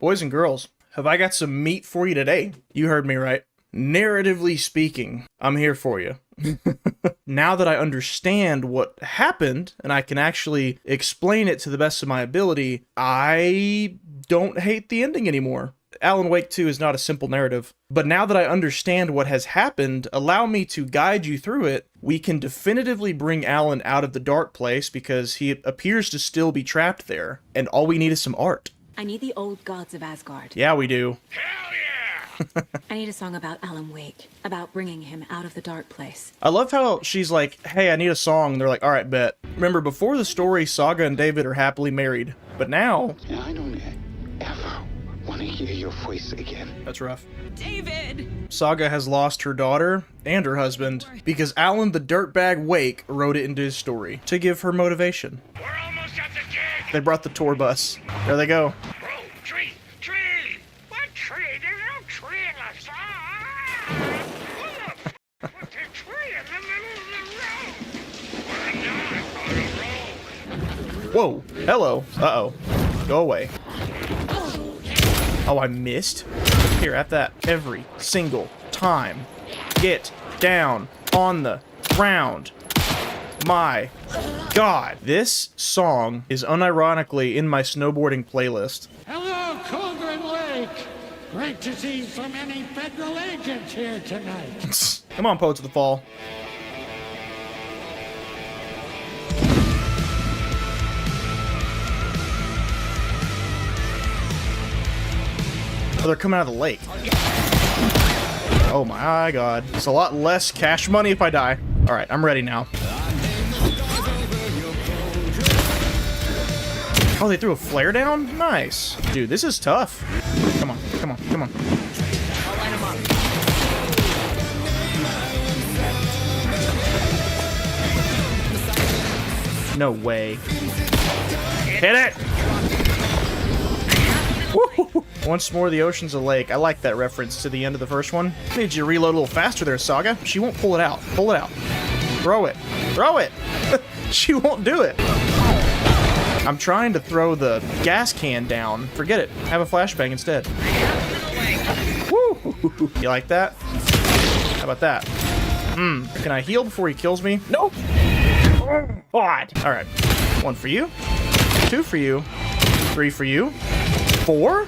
Boys and girls, have I got some meat for you today? You heard me right. Narratively speaking, I'm here for you. Now that I understand what happened, and I can actually explain it to the best of my ability, I don't hate the ending anymore. Alan Wake 2 is not a simple narrative, but now that I understand what has happened, allow me to guide you through it. We can definitively bring Alan out of the dark place because he appears to still be trapped there, and all we need is some art. I need the old gods of Asgard. Yeah, we do. Hell yeah! I need a song about Alan Wake, about bringing him out of the dark place. I love how she's like, hey, I need a song. And they're like, all right, bet. Remember, before the story, Saga and David are happily married. But now... Yeah, I don't ever want to hear your voice again. That's rough. David! Saga has lost her daughter and her husband because Alan the Dirtbag Wake wrote it into his story to give her motivation. We're almost at the gig! They brought the tour bus. There they go. Bro, tree! Tree! What tree? There's no tree in the song! What the f*** tree in the middle of the road? We're not on a road! Whoa. Hello. Uh-oh. Go away. Oh, I missed? Here, at that. Every single time. Get down on the ground. My God. This song is unironically in my snowboarding playlist. Hello, Cauldron Lake. Great to see so many federal agents here tonight. Come on, Poets of the Fall. Oh, they're coming out of the lake. Oh my God. It's a lot less cash money if I die. All right, I'm ready now. Oh, they threw a flare down? Nice. Dude, this is tough. Come on, come on, come on. I'll line him up. No way. Hit it! Woo! Once more, the ocean's a lake. I like that reference to the end of the first one. I need you to reload a little faster there, Saga. She won't pull it out. Pull it out. Throw it. Throw it! She won't do it. I'm trying to throw the gas can down. Forget it. Have a flashbang instead. Woo! You like that? How about that? Can I heal before he kills me? Nope. God. All right. 1 for you. 2 for you. 3 for you. 4?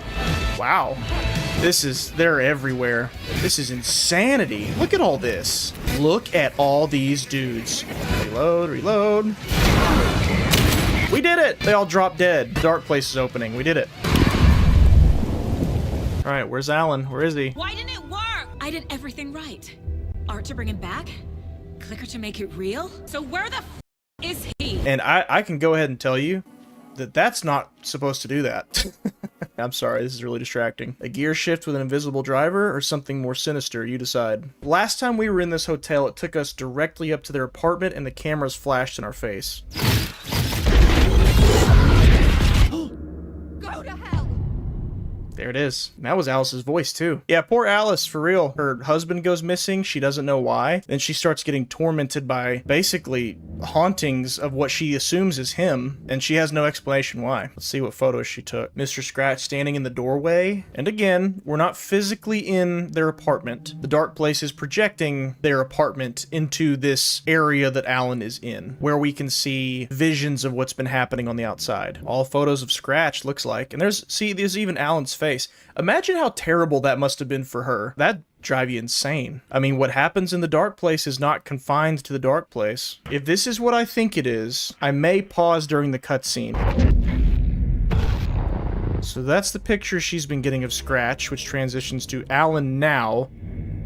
Wow. They're everywhere. This is insanity. Look at all this. Look at all these dudes. Reload, reload. We did it! They all dropped dead. The dark place is opening. We did it. All right, where's Alan? Where is he? Why didn't it work? I did everything right. Art to bring him back? Clicker to make it real? So where the f is he? And I can go ahead and tell you that that's not supposed to do that. I'm sorry, this is really distracting. A gear shift with an invisible driver or something more sinister, you decide. Last time we were in this hotel, it took us directly up to their apartment and the cameras flashed in our face. Go to hell! There it is. And that was Alice's voice, too. Yeah, poor Alice, for real. Her husband goes missing. She doesn't know why. Then she starts getting tormented by, basically, hauntings of what she assumes is him, and she has no explanation why. Let's see what photos she took. Mr. Scratch standing in the doorway. And again, we're not physically in their apartment. The dark place is projecting their apartment into this area that Alan is in, where we can see visions of what's been happening on the outside. All photos of Scratch, looks like. And there's even Alan's face. Imagine how terrible that must have been for her. That'd drive you insane. I mean, what happens in the dark place is not confined to the dark place. If this is what I think it is, I may pause during the cutscene. So that's the picture she's been getting of Scratch, which transitions to Alan now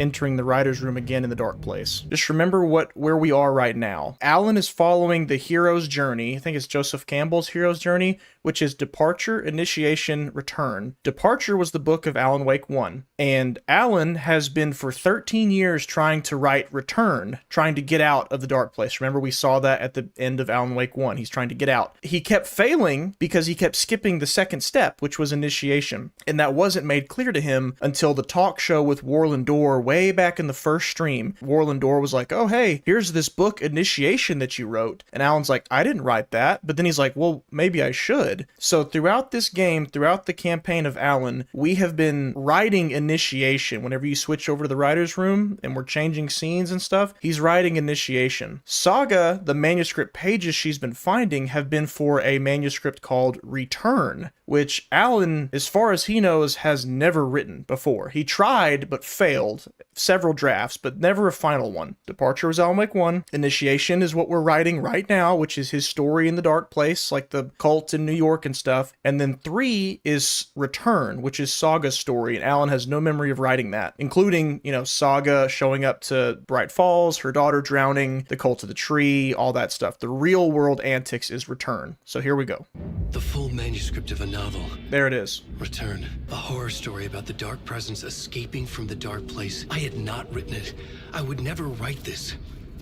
entering the writer's room again in the dark place. Just remember where we are right now. Alan is following the hero's journey. I think it's Joseph Campbell's hero's journey, which is Departure, Initiation, Return. Departure was the book of Alan Wake 1, and Alan has been for 13 years trying to write Return, trying to get out of the dark place. Remember, we saw that at the end of Alan Wake 1. He's trying to get out. He kept failing because he kept skipping the second step, which was Initiation, and that wasn't made clear to him until the talk show with Warland Dorr way back in the first stream, Warlin Door was like, oh, hey, here's this book Initiation that you wrote. And Alan's like, I didn't write that. But then he's like, well, maybe I should. So throughout this game, throughout the campaign of Alan, we have been writing Initiation. Whenever you switch over to the writer's room and we're changing scenes and stuff, he's writing Initiation. Saga, the manuscript pages she's been finding have been for a manuscript called Return, which Alan, as far as he knows, has never written before. He tried, but failed. Several drafts, but never a final one. Departure was Alan Wake 1. Initiation is what we're writing right now, which is his story in the dark place, like the cult in New York and stuff. And then 3 is Return, which is Saga's story, and Alan has no memory of writing that, including, Saga showing up to Bright Falls, her daughter drowning, the cult of the tree, all that stuff. The real world antics is Return. So here we go. The full manuscript of a novel. There it is. Return. A horror story about the dark presence escaping from the dark place. I had not written it. I would never write this.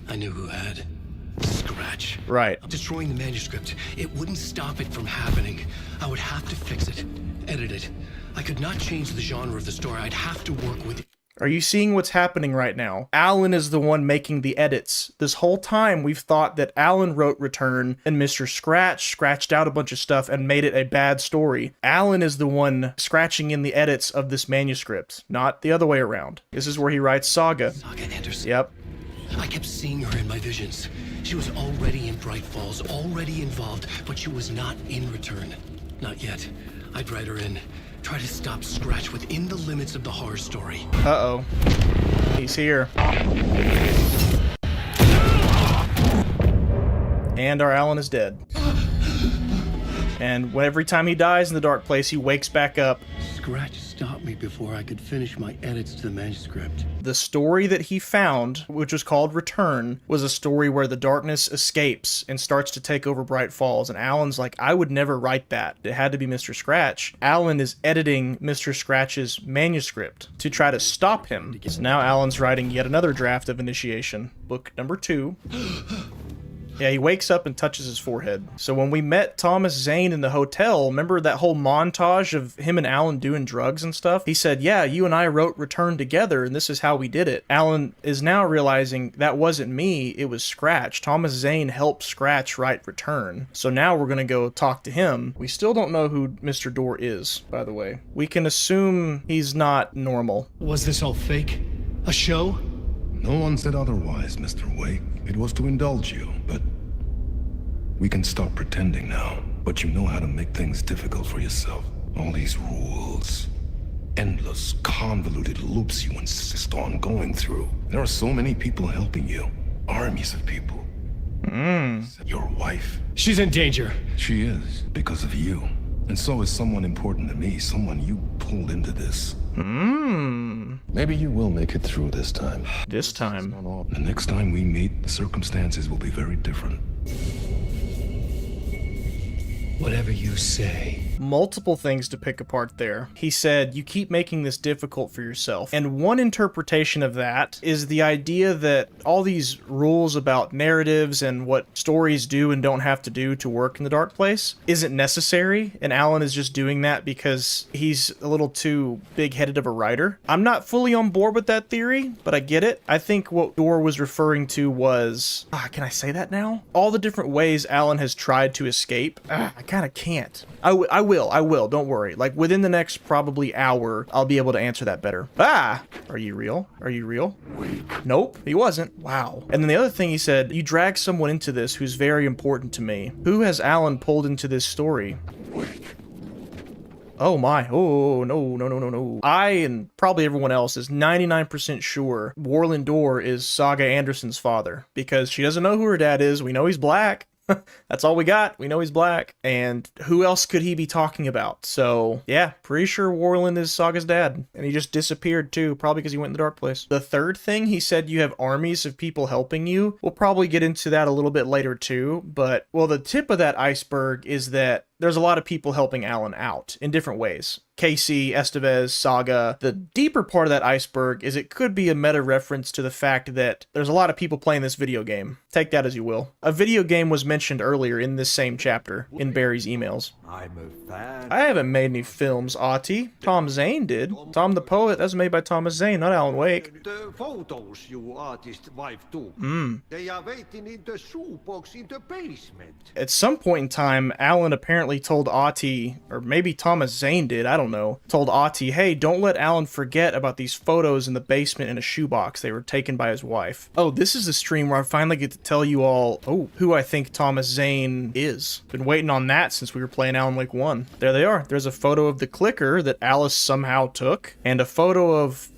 I knew who had. Scratch. Right. Destroying the manuscript. It wouldn't stop it from happening. I would have to fix it. Edit it. I could not change the genre of the story. I'd have to work with it. Are you seeing what's happening right now? Alan is the one making the edits. This whole time we've thought that Alan wrote Return and Mr. Scratch scratched out a bunch of stuff and made it a bad story. Alan is the one scratching in the edits of this manuscript, not the other way around. This is where he writes Saga. Saga Anderson. Yep. I kept seeing her in my visions. She was already in Bright Falls, already involved, but she was not in Return. Not yet. I'd write her in. Try to stop Scratch within the limits of the horror story. Uh-oh. He's here. And our Alan is dead. And every time he dies in the dark place, he wakes back up. Scratch stopped me before I could finish my edits to the manuscript. The story that he found, which was called Return, was a story where the darkness escapes and starts to take over Bright Falls. And Alan's like, I would never write that. It had to be Mr. Scratch. Alan is editing Mr. Scratch's manuscript to try to stop him. So now Alan's writing yet another draft of Initiation, book number 2. Yeah, he wakes up and touches his forehead. So when we met Thomas Zane in the hotel, remember that whole montage of him and Alan doing drugs and stuff? He said, yeah, you and I wrote Return together, and this is how we did it. Alan is now realizing that wasn't me, it was Scratch. Thomas Zane helped Scratch write Return. So now we're gonna go talk to him. We still don't know who Mr. Door is, by the way. We can assume he's not normal. Was this all fake? A show? No one said otherwise, Mr. Wake. It was to indulge you, but we can stop pretending now. But you know how to make things difficult for yourself. All these rules, endless, convoluted loops you insist on going through. There are so many people helping you. Armies of people. Your wife. She's in danger. She is, because of you. And so is someone important to me, someone you pulled into this. Maybe you will make it through this time. This time. The next time we meet, the circumstances will be very different. Whatever you say. Multiple things to pick apart there. He said, you keep making this difficult for yourself. And one interpretation of that is the idea that all these rules about narratives and what stories do and don't have to do to work in the dark place isn't necessary. And Alan is just doing that because he's a little too big-headed of a writer. I'm not fully on board with that theory, but I get it. I think what Door was referring to was, can I say that now? All the different ways Alan has tried to escape. I kind of can't. I will, don't worry. Like, within the next probably hour, I'll be able to answer that better. Are you real? Are you real? Nope, he wasn't. Wow. And then the other thing he said, you drag someone into this who's very important to me. Who has Alan pulled into this story? Oh my, oh, no. I, and probably everyone else, is 99% sure Warlin Door is Saga Anderson's father, because she doesn't know who her dad is. We know he's black. That's all we got. We know he's black. And who else could he be talking about? So, yeah, pretty sure Warlin is Saga's dad. And he just disappeared too, probably because he went in the dark place. The third thing, he said you have armies of people helping you. We'll probably get into that a little bit later too. But, well, the tip of that iceberg is that there's a lot of people helping Alan out in different ways. Casey, Estevez, Saga. The deeper part of that iceberg is it could be a meta reference to the fact that there's a lot of people playing this video game. Take that as you will. A video game was mentioned earlier in this same chapter in Barry's emails. I'm a fan. I haven't made any films, Auntie. Tom Zane did. Tom the Poet, that was made by Thomas Zane, not Alan Wake. The photos you artist wife took. They are waiting in the shoebox in the basement. At some point in time, Alan apparently told Auntie, or maybe Thomas Zane did, I don't know, told Auntie, hey, don't let Alan forget about these photos in the basement in a shoebox. They were taken by his wife. Oh, this is the stream where I finally get to tell you all, who I think Thomas Zane is. Been waiting on that since we were playing Alan Wake 1. There they are. There's a photo of the clicker that Alice somehow took, and a photo of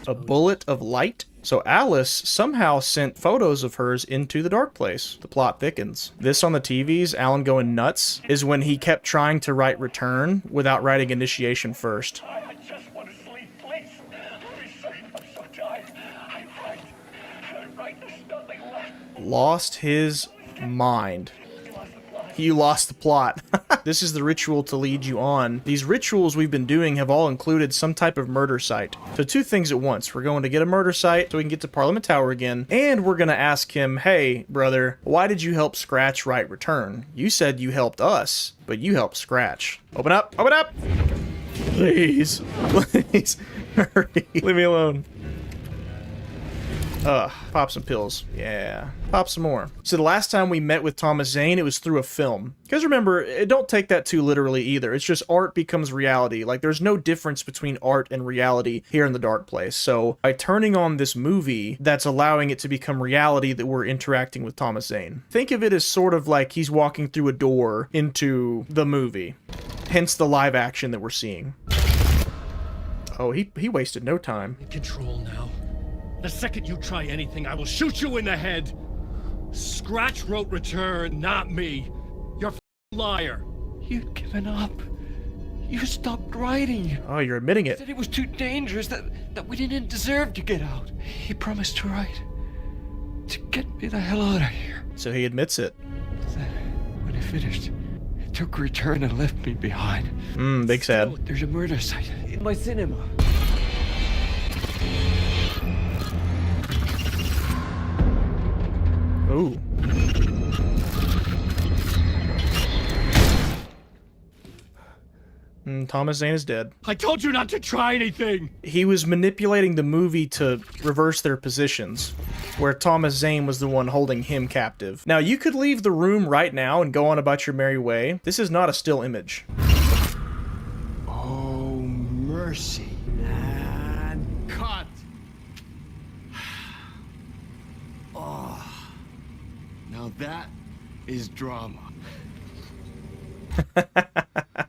a bullet of light. So Alice somehow sent photos of hers into the dark place. The plot thickens. This on the TVs, Alan going nuts, is when he kept trying to write return without writing initiation first. I just want to sleep, please. Let me sleep. I'm so tired. I write. There's nothing left. Lost his mind. You lost the plot. This is the ritual to lead you on. These rituals we've been doing have all included some type of murder site. So two things at once. We're going to get a murder site so we can get to Parliament Tower again, and we're going to ask him, hey, brother, why did you help Scratch write return? You said you helped us, but you helped Scratch. Open up, open up! Please, please, hurry, leave me alone. Pop some pills. Yeah. Pop some more. So the last time we met with Thomas Zane, it was through a film. Because remember, don't take that too literally either. It's just art becomes reality. Like, there's no difference between art and reality here in the Dark Place. So by turning on this movie, that's allowing it to become reality that we're interacting with Thomas Zane. Think of it as sort of like he's walking through a door into the movie. Hence the live action that we're seeing. Oh, he wasted no time. In control now. The second you try anything, I will shoot you in the head. Scratch wrote return, not me. You're a liar. You'd given up. You stopped writing. Oh, you're admitting it. Said it was too dangerous, that we didn't deserve to get out. He promised to write. To get me the hell out of here. So he admits it. Then, when he finished, he took return and left me behind. Big sad. There's a murder site in my cinema. Ooh. Thomas Zane is dead. I told you not to try anything! He was manipulating the movie to reverse their positions, where Thomas Zane was the one holding him captive. Now, you could leave the room right now and go on about your merry way. This is not a still image. Oh, mercy. And cut. Oh. Now that is drama.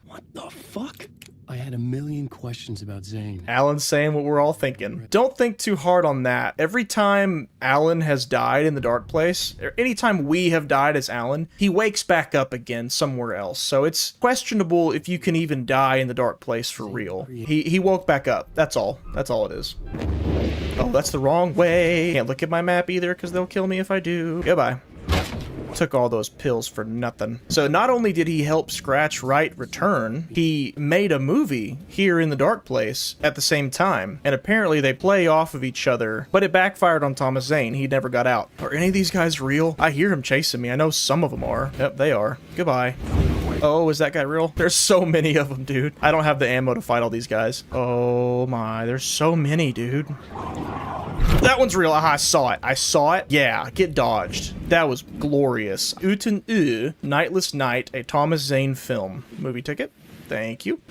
What the fuck? I had a million questions about Zane. Alan's saying what we're all thinking. Don't think too hard on that. Every time Alan has died in the Dark Place, or anytime we have died as Alan, he wakes back up again somewhere else. So it's questionable if you can even die in the Dark Place for real. He woke back up. That's all. That's all it is. Oh, that's the wrong way. Can't look at my map either because they'll kill me if I do. Goodbye. Took all those pills for nothing. So not only did he help Scratch write Return, he made a movie here in the Dark Place at the same time. And apparently they play off of each other, but it backfired on Thomas Zane. He never got out. Are any of these guys real? I hear him chasing me. I know some of them are. Yep, they are. Goodbye. Oh, is that guy real? There's so many of them, dude. I don't have the ammo to fight all these guys. Oh my, there's so many, dude. That one's real. Aha, I saw it. I saw it. Yeah, get dodged. That was glorious. Uten Nightless Night, a Thomas Zane film. Movie ticket. Thank you.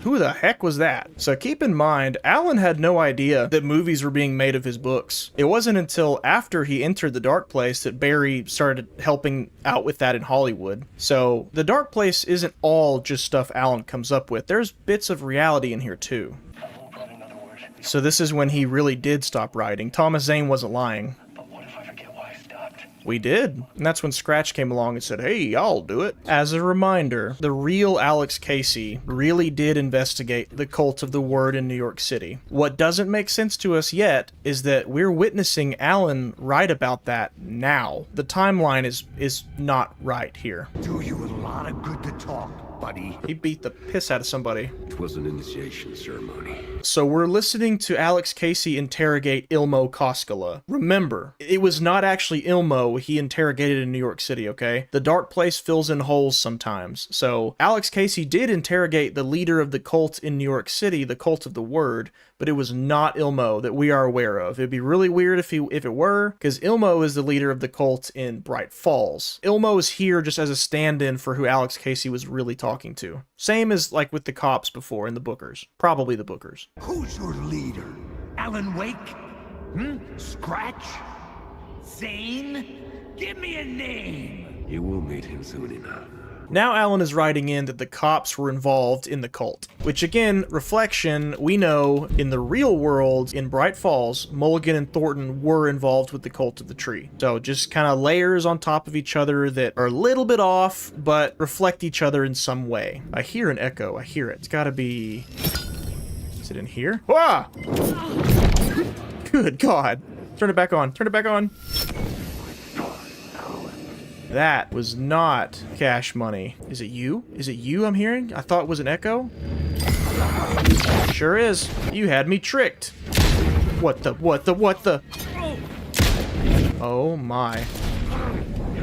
Who the heck was that? So keep in mind, Alan had no idea that movies were being made of his books. It wasn't until after he entered the Dark Place that Barry started helping out with that in Hollywood. So the Dark Place isn't all just stuff Alan comes up with. There's bits of reality in here too. So this is when he really did stop writing. Thomas Zane wasn't lying. But what if I forget why I stopped? We did. And that's when Scratch came along and said, hey, I'll do it. As a reminder, the real Alex Casey really did investigate the cult of the word in New York City. What doesn't make sense to us yet is that we're witnessing Alan write about that now. The timeline is not right here. Do you a lot of good to talk. buddy. He beat the piss out of somebody. It was an initiation ceremony. So we're listening to Alex Casey interrogate Ilmo Koskela. Remember, it was not actually Ilmo he interrogated in New York City, okay? The Dark Place fills in holes sometimes. So Alex Casey did interrogate the leader of the cult in New York City, the Cult of the Word, but it was not Ilmo that we are aware of. It'd be really weird if it were, because Ilmo is the leader of the cult in Bright Falls. Ilmo is here just as a stand-in for who Alex Casey was really talking to. Same as like with the cops before in the Bookers. Probably the Bookers. Who's your leader? Alan Wake? Scratch? Zane? Give me a name! You will meet him soon enough. Now Alan is writing in that the cops were involved in the cult, which again, reflection, we know in the real world, in Bright Falls, Mulligan and Thornton were involved with the Cult of the Tree. So just kind of layers on top of each other that are a little bit off, but reflect each other in some way. I hear an echo, I hear it. It's gotta be... Is it in here? Ah! Good God. Turn it back on, turn it back on. That was not cash money. Is it you? Is it you I'm hearing? I thought it was an echo. Sure is. You had me tricked. What the? Oh my.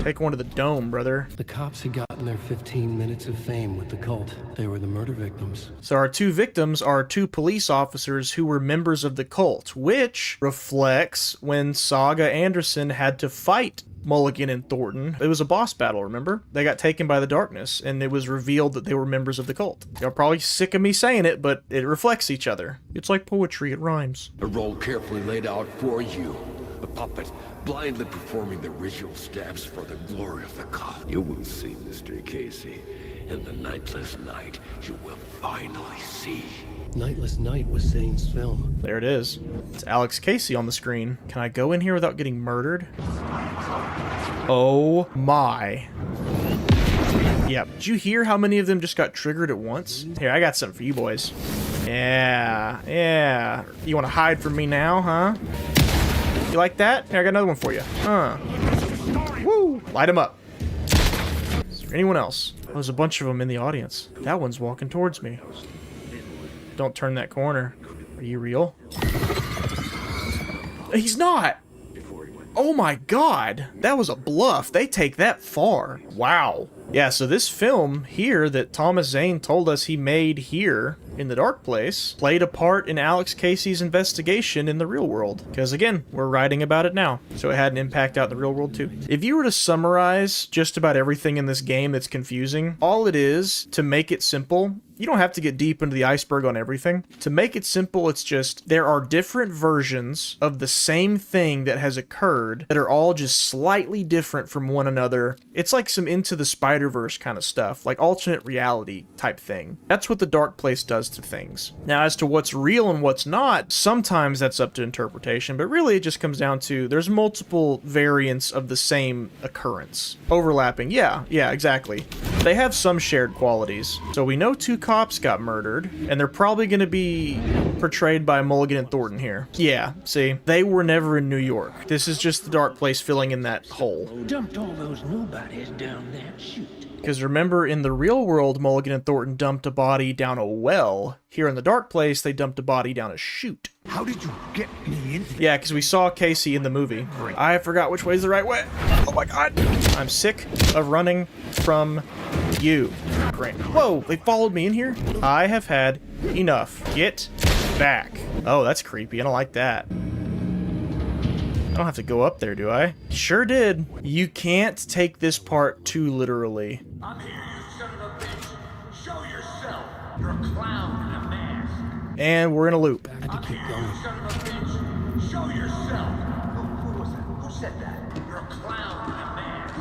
Take one to the dome, brother. The cops had gotten their 15 minutes of fame with the cult. They were the murder victims. So our two victims are two police officers who were members of the cult, which reflects when Saga Anderson had to fight Mulligan and Thornton. It was a boss battle, remember? They got taken by the darkness, and it was revealed that they were members of the cult. Y'all probably sick of me saying it, but it reflects each other. It's like poetry, it rhymes. A role carefully laid out for you. A puppet, blindly performing the ritual steps for the glory of the cult. You will see, Mr. Casey. In the Nightless Night, you will finally see. Nightless Night was Zane's film. There it is. It's Alex Casey on the screen. Can I go in here without getting murdered? Oh my. Yep. Did you hear how many of them just got triggered at once? Here, I got something for you boys. Yeah. You want to hide from me now, huh? You like that? Here, I got another one for you. Woo! Light them up. Is there anyone else? Oh, there's a bunch of them in the audience. That one's walking towards me. Don't turn that corner. Are you real? He's not! Oh my God! That was a bluff. They take that far. Wow. Yeah, so this film here that Thomas Zane told us he made here in the Dark Place played a part in Alex Casey's investigation in the real world. Because again, we're writing about it now. So it had an impact out in the real world too. If you were to summarize just about everything in this game that's confusing, all it is, to make it simple, you don't have to get deep into the iceberg on everything. To make it simple, it's just there are different versions of the same thing that has occurred that are all just slightly different from one another. It's like some Into the Spider-Verse kind of stuff, like alternate reality type thing. That's what the Dark Place does to things. Now, as to what's real and what's not, sometimes that's up to interpretation, but really it just comes down to there's multiple variants of the same occurrence. Overlapping, yeah, exactly. They have some shared qualities. So we know two cops got murdered, and they're probably going to be portrayed by Mulligan and Thornton here. Yeah, see, they were never in New York. This is just the Dark Place filling in that hole. Dumped all those nobodies down that chute. Because remember, in the real world, Mulligan and Thornton dumped a body down a well. Here in the Dark Place, they dumped a body down a chute. How did you get me in? Yeah, because we saw Casey in the movie. I forgot which way is the right way. Oh my God. I'm sick of running from you. Great. Whoa, they followed me in here? I have had enough. Get back. Oh, that's creepy. I don't like that. I don't have to go up there, do I? Sure did. You can't take this part too literally. I'm here, you son of a bitch. Show yourself. You're a clown in a mask. And we're in a loop. I had to keep going. You son of a bitch. Show yourself. Who was that? Who said that? You're a clown in a mask.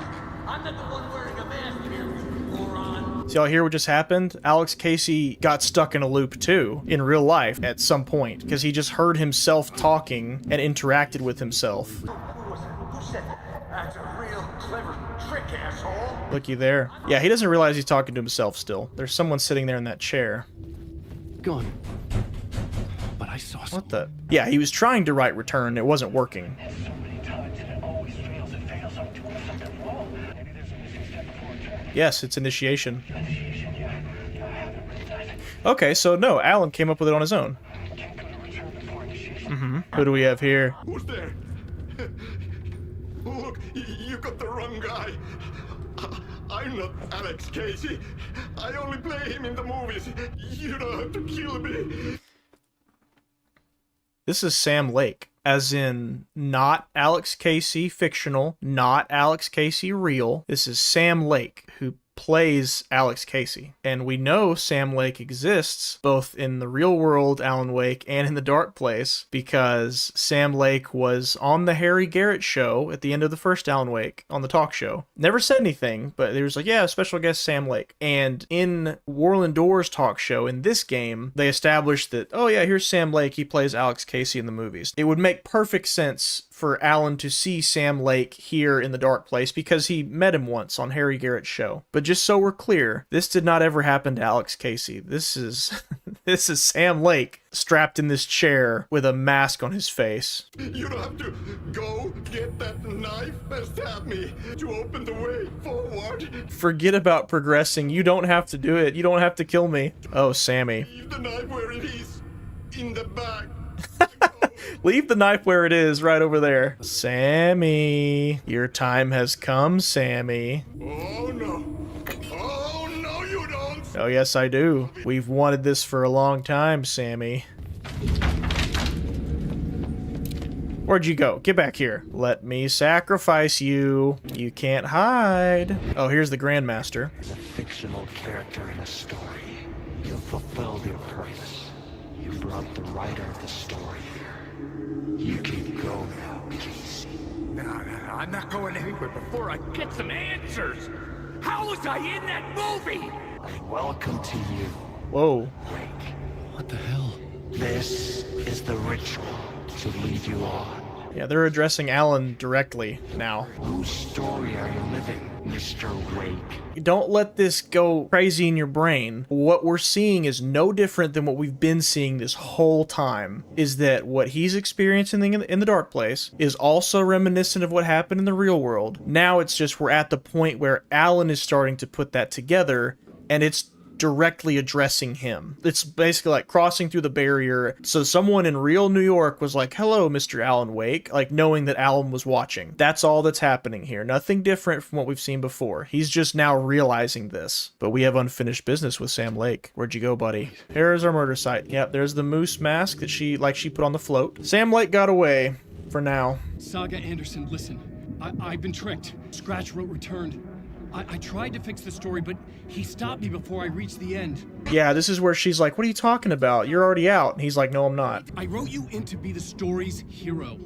I'm not the one wearing a mask here, you moron. See y'all hear what just happened? Alex Casey got stuck in a loop too, in real life, at some point, because he just heard himself talking and interacted with himself. Who was that? Who said that? That's a real clever trick, asshole. Looky there. Yeah, he doesn't realize he's talking to himself still. There's someone sitting there in that chair. Gone. But I saw something. What the? Yeah, he was trying to write return. It wasn't working. So many times and it always fails. It fails. I'm doing something wrong. Maybe there's a missing step before return. Yes, it's initiation. Initiation, yeah. Okay, so no, Alan came up with it on his own. Who do we have here? Who's there? Look, you got the wrong guy. I'm not Alex Casey. I only play him in the movies. You don't have to kill me. This is Sam Lake, as in not Alex Casey fictional, not Alex Casey real. This is Sam Lake, who plays Alex Casey. And we know Sam Lake exists both in the real world Alan Wake and in the dark place because Sam Lake was on the Harry Garrett show at the end of the first Alan Wake on the talk show. Never said anything, but there was like, yeah, special guest Sam Lake. And in Warland Door's talk show in this game, they established that, oh yeah, here's Sam Lake. He plays Alex Casey in the movies. It would make perfect sense for Alan to see Sam Lake here in the dark place because he met him once on Harry Garrett's show. But just so we're clear, this did not ever happen to Alex Casey. This is this is Sam Lake strapped in this chair with a mask on his face. You don't have to go get that knife and stab me to open the way forward. Forget about progressing. You don't have to do it. You don't have to kill me. Oh, Sammy. Leave the knife where it is. In the back. Leave the knife where it is, right over there. Sammy. Your time has come, Sammy. Oh no. Oh no, you don't. Oh, yes, I do. We've wanted this for a long time, Sammy. Where'd you go? Get back here. Let me sacrifice you. You can't hide. Oh, here's the Grandmaster. As a fictional character in a story, you've fulfilled your purpose. You brought the writer of the story here. You can go now, Casey. No, I'm not going anywhere before I get some answers. How was I in that movie? And welcome to you, Whoa. Wake. What the hell? This is the ritual to lead you on. Yeah, they're addressing Alan directly now. Whose story are you living, Mr. Wake? Don't let this go crazy in your brain. What we're seeing is no different than what we've been seeing this whole time, is that what he's experiencing in the dark place is also reminiscent of what happened in the real world. Now it's just we're at the point where Alan is starting to put that together, and it's directly addressing him. It's basically like crossing through the barrier. So someone in real New York was like, hello, Mr. Alan Wake, like knowing that Alan was watching. That's all that's happening here. Nothing different from what we've seen before. He's just now realizing this. But we have unfinished business with Sam Lake. Where'd you go, buddy? Here's our murder site. Yep, there's the moose mask that she put on the float. Sam Lake got away for now. Saga Anderson, listen. I've been tricked. Scratch wrote returned. I tried to fix the story, but he stopped me before I reached the end. Yeah, this is where she's like, what are you talking about? You're already out. And he's like, no, I'm not. I wrote you in to be the story's hero.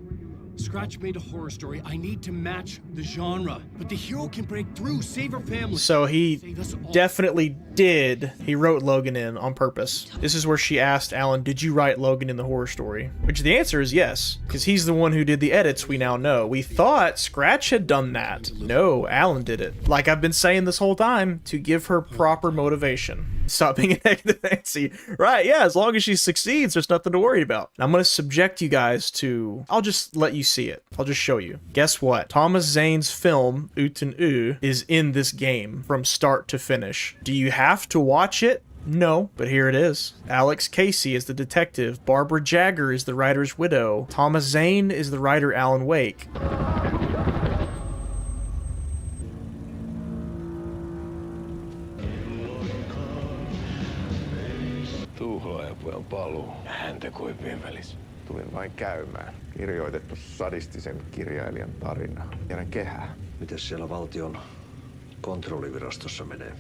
Scratch made a horror story. I need to match the genre. But the hero can break through, save her family. So he Save us all. definitely did. He wrote Logan in on purpose. This is where she asked Alan, did you write Logan in the horror story? Which the answer is yes, because he's the one who did the edits we now know. We thought Scratch had done that. No, Alan did it. Like I've been saying this whole time, to give her proper motivation. Stop being a negative Nancy. Right, yeah, as long as she succeeds, there's nothing to worry about. I'm going to subject you guys to... I'll just let you see it. I'll just show you. Guess what? Thomas Zane's film, Uten U, is in this game from start to finish. Do you have to watch it? No, but here it is. Alex Casey is the detective. Barbara Jagger is the writer's widow. Thomas Zane is the writer Alan Wake. Tuhlaajapojan paluu. Häntä kuin vivelis. Tulin vain käymään. Kirjoitettu sadistisen kirjailijan tarina. Jään kehää. Mites siellä valtion kontrollivirastossa menee?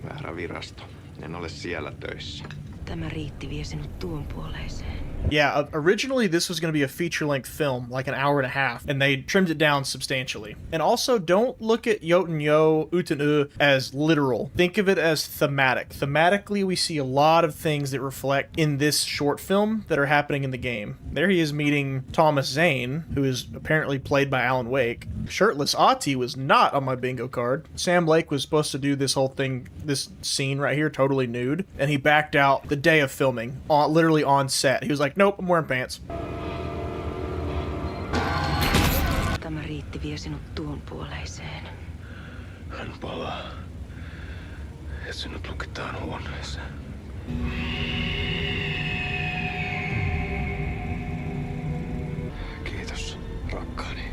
Väärä virasto. En ole siellä töissä. Tämä riitti vie sinut tuon puoleiseen. Yeah, originally this was going to be a feature-length film, like an hour and a half, and they trimmed it down substantially. And also, don't look at Yoten Yo, Uten U as literal. Think of it as thematic. Thematically, we see a lot of things that reflect in this short film that are happening in the game. There he is meeting Thomas Zane, who is apparently played by Alan Wake. Shirtless Ahti was not on my bingo card. Sam Lake was supposed to do this whole thing, this scene right here, totally nude, and he backed out the day of filming, literally on set. He was like, nope, I'm wearing pants. Tämä riitti vie sinut tuon puoleiseen. Hän palaa. Ja sinut lukitaan huoneeseen. Kiitos, rakkaani.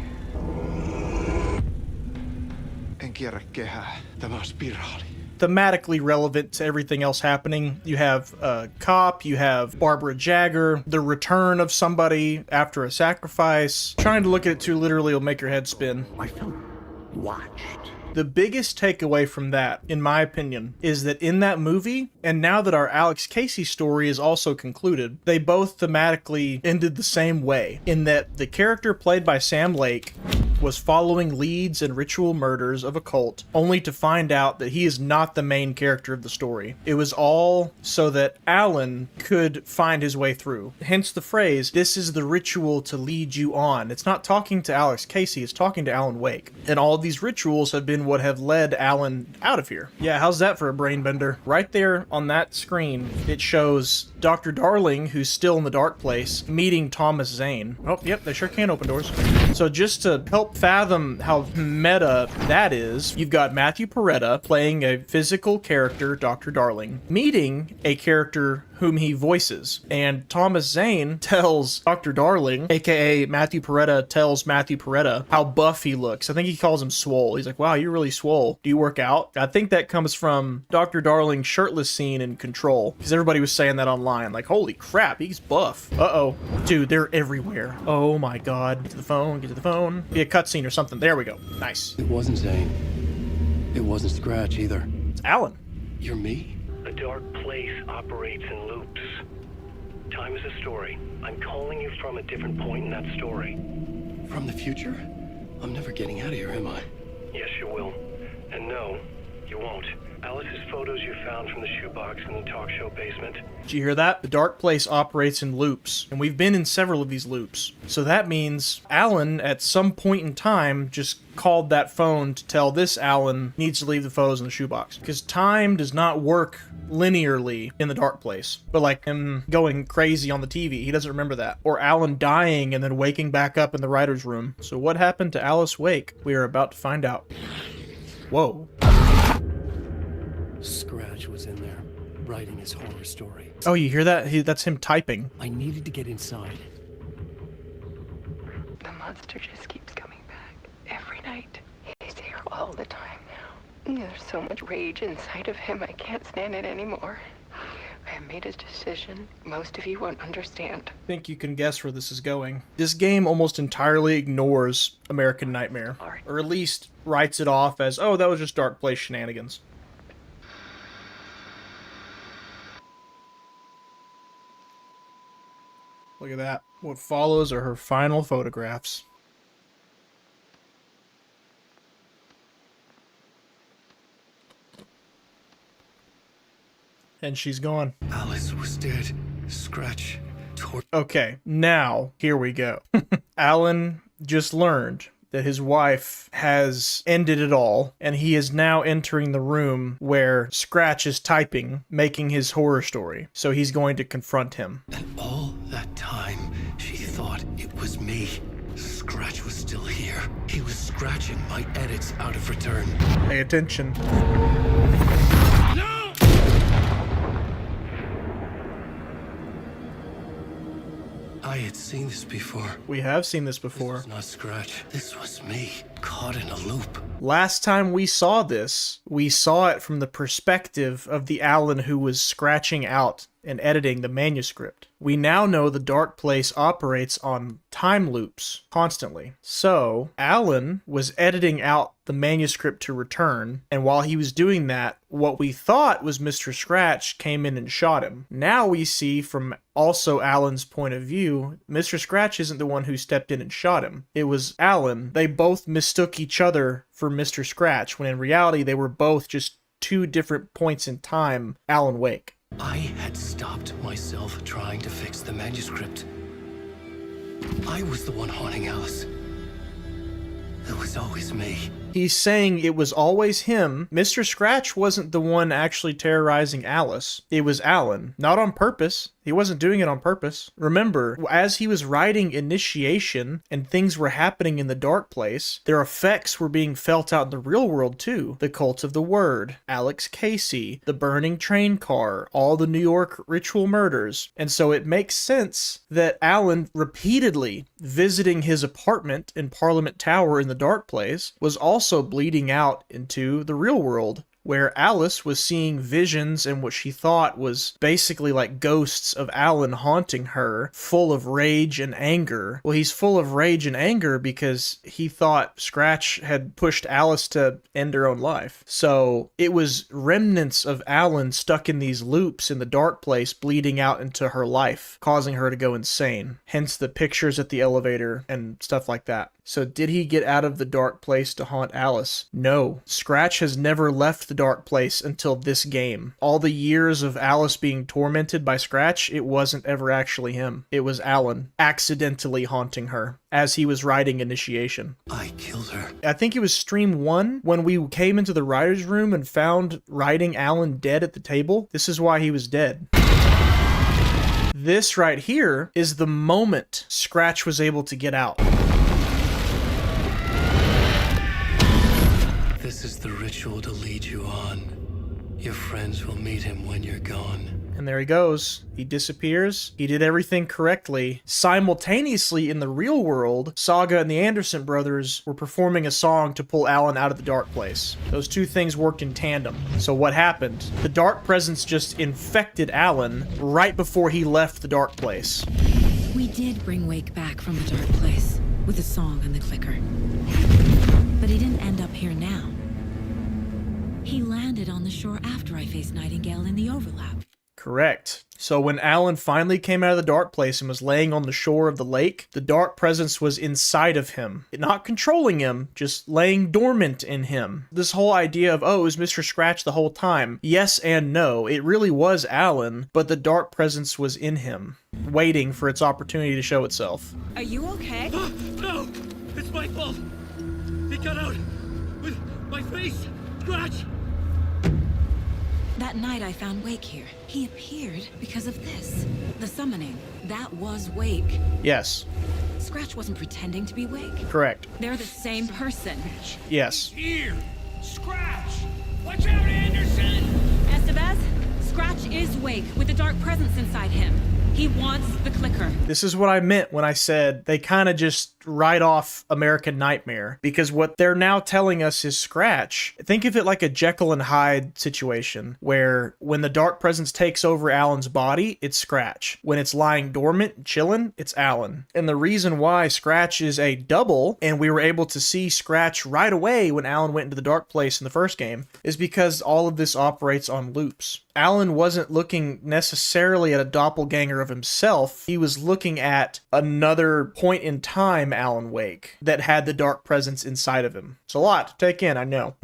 En kierrä kehää. Tämä on spiraali. Thematically relevant to everything else happening. You have a cop, you have Barbara Jagger, the return of somebody after a sacrifice. Trying to look at it too literally will make your head spin. I felt watched. The biggest takeaway from that, in my opinion, is that in that movie, and now that our Alex Casey story is also concluded, they both thematically ended the same way, in that the character played by Sam Lake was following leads and ritual murders of a cult, only to find out that he is not the main character of the story. It was all so that Alan could find his way through. Hence the phrase, this is the ritual to lead you on. It's not talking to Alex Casey, it's talking to Alan Wake. And all of these rituals have been what have led Alan out of here. Yeah, how's that for a brain bender? Right there on that screen, it shows Dr. Darling, who's still in the dark place, meeting Thomas Zane. Oh, yep, they sure can open doors. So just to help fathom how meta that is, you've got Matthew Peretta playing a physical character, Dr. Darling, meeting a character whom he voices. And Thomas Zane tells Dr. Darling, aka Matthew Peretta, tells Matthew Peretta how buff he looks. I think he calls him swole. He's like, wow, you're really swole. Do you work out? I think that comes from Dr. Darling's shirtless scene in Control, because everybody was saying that online. Like, holy crap, he's buff. Uh-oh. Dude, they're everywhere. Oh my god. Get to the phone, get to the phone. Be a cutscene or something. There we go. Nice. It wasn't Zane. It wasn't Scratch either. It's Alan. You're me? The dark place operates in loops. Time is a story. I'm calling you from a different point in that story. From the future? I'm never getting out of here, am I? Yes, you will. And no, you won't. Alice's photos you found from the shoebox in the talk show basement. Did you hear that? The dark place operates in loops, and we've been in several of these loops. So that means Alan, at some point in time, just called that phone to tell this Alan needs to leave the photos in the shoebox. Because time does not work linearly in the dark place. But like him going crazy on the TV, he doesn't remember that. Or Alan dying and then waking back up in the writer's room. So what happened to Alice Wake? We are about to find out. Whoa. Scratch was in there, writing his horror story. Oh, you hear that? That's him typing. I needed to get inside. The monster just keeps coming back every night. He's here all the time now. There's so much rage inside of him, I can't stand it anymore. I have made a decision most of you won't understand. I think you can guess where this is going. This game almost entirely ignores American Nightmare, or at least writes it off as, oh, that was just Dark Place shenanigans. Look at that. What follows are her final photographs. And she's gone. Alice was dead. Scratch tore. Okay, now, here we go. Alan just learned that his wife has ended it all, and he is now entering the room where Scratch is typing, making his horror story. So he's going to confront him. And all that time, she thought it was me. Scratch was still here. He was scratching my edits out of return. Pay attention. I had seen this before. We have seen this before. This was not Scratch. This was me, caught in a loop. Last time we saw this, we saw it from the perspective of the Alan who was scratching out and editing the manuscript. We now know the dark place operates on time loops constantly. So, Alan was editing out the manuscript to return, and while he was doing that, what we thought was Mr. Scratch came in and shot him. Now we see from also Alan's point of view, Mr. Scratch isn't the one who stepped in and shot him. It was Alan. They both mistook each other for Mr. Scratch, when in reality they were both just two different points in time, Alan Wake. I had stopped myself trying to fix the manuscript. I was the one haunting Alice. It was always me. He's saying it was always him. Mr. Scratch wasn't the one actually terrorizing Alice. It was Alan. Not on purpose. He wasn't doing it on purpose. Remember, as he was writing Initiation and things were happening in the dark place, their effects were being felt out in the real world too. The Cult of the Word, Alex Casey, the burning train car, all the New York ritual murders. And so it makes sense that Alan repeatedly visiting his apartment in Parliament Tower in the dark place was also bleeding out into the real world, where Alice was seeing visions and what she thought was basically like ghosts of Alan haunting her, full of rage and anger. Well, he's full of rage and anger because he thought Scratch had pushed Alice to end her own life. So it was remnants of Alan stuck in these loops in the dark place, bleeding out into her life, causing her to go insane. Hence the pictures at the elevator and stuff like that. So did he get out of the dark place to haunt Alice? No. Scratch has never left the dark place until this game. All the years of Alice being tormented by Scratch, it wasn't ever actually him. It was Alan accidentally haunting her as he was writing Initiation. I killed her. I think it was stream 1 when we came into the writer's room and found writing Alan dead at the table. This is why he was dead. This right here is the moment Scratch was able to get out. This is the ritual to lead you on. Your friends will meet him when you're gone. And there he goes. He disappears. He did everything correctly. Simultaneously, in the real world, Saga and the Anderson brothers were performing a song to pull Alan out of the dark place. Those two things worked in tandem. So what happened? The dark presence just infected Alan right before he left the dark place. We did bring Wake back from the dark place with the song and the clicker. But he didn't end up here now. He landed on the shore after I faced Nightingale in the overlap. Correct. So when Alan finally came out of the dark place and was laying on the shore of the lake, the dark presence was inside of him. Not controlling him, just laying dormant in him. This whole idea of, oh, it was Mr. Scratch the whole time. Yes and no. It really was Alan, but the dark presence was in him, waiting for its opportunity to show itself. Are you okay? No! It's my fault! He got out with my face! Scratch! That night I found Wake here. He appeared because of this. The summoning. That was Wake. Yes. Scratch wasn't pretending to be Wake. Correct. They're the same person. Yes. Here! Scratch! Watch out, Anderson! Estevez, Scratch is Wake with the dark presence inside him. He wants the clicker. This is what I meant when I said they kind of just write off American Nightmare, because what they're now telling us is Scratch. Think of it like a Jekyll and Hyde situation, where when the dark presence takes over Alan's body, it's Scratch. When it's lying dormant, chilling, it's Alan. And the reason why Scratch is a double, and we were able to see Scratch right away when Alan went into the dark place in the first game, is because all of this operates on loops. Alan wasn't looking necessarily at a doppelganger of himself. He was looking at another point in time Alan Wake that had the dark presence inside of him. It's a lot to take in, I know.